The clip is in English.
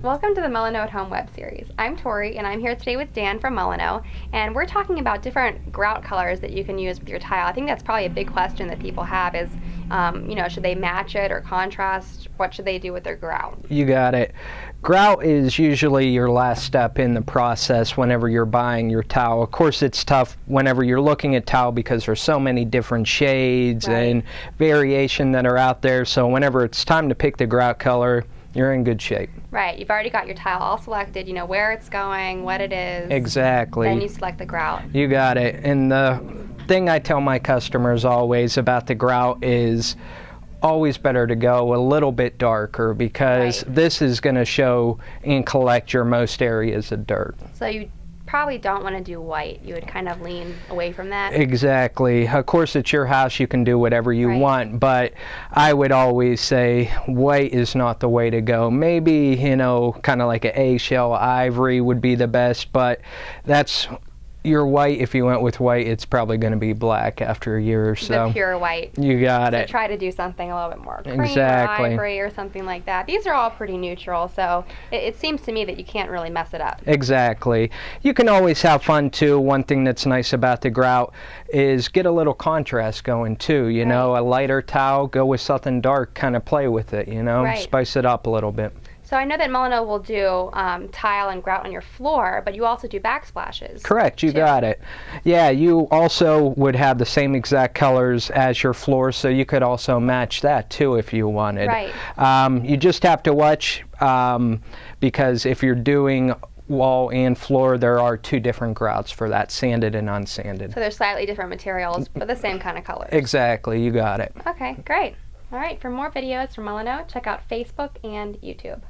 Welcome to the Molyneaux at Home web series. I'm Tori, and I'm here today with Dan from Molyneaux, and we're talking about different grout colors that you can use with your tile. I think that's probably a big question that people have is, should they match it or contrast? What should they do with their grout? You got it. Grout is usually your last step in the process whenever you're buying your tile. Of course, it's tough whenever you're looking at tile because there's so many different shades and variation that are out there. So whenever it's time to pick the grout color, you're in good shape. Right, you've already got your tile all selected, you know where it's going, what it is. Exactly. Then you select the grout. You got it. And the thing I tell my customers always about the grout is always better to go a little bit darker because this is going to show and collect your most areas of dirt. So you probably don't want to do white. You would kind of lean away from that. Exactly. Of course, it's your house. You can do whatever you want, but I would always say white is not the way to go. Maybe, kind of like an eggshell ivory would be the best, but that's your white. If you went with white, it's probably going to be black after a year or so. The pure white. You got it. So try to do something a little bit more cream or ivory or something like that. These are all pretty neutral, so it seems to me that you can't really mess it up. Exactly. You can always have fun too. One thing that's nice about the grout is get a little contrast going too. A lighter tile, go with something dark, kind of play with it, spice it up a little bit. So I know that Molyneaux will do tile and grout on your floor, but you also do backsplashes. Correct, you got it. Yeah, you also would have the same exact colors as your floor, so you could also match that too if you wanted. Right. You just have to watch because if you're doing wall and floor, there are two different grouts for that, sanded and unsanded. So they're slightly different materials, but the same kind of colors. Exactly, you got it. Okay, great. All right, for more videos from Molyneaux, check out Facebook and YouTube.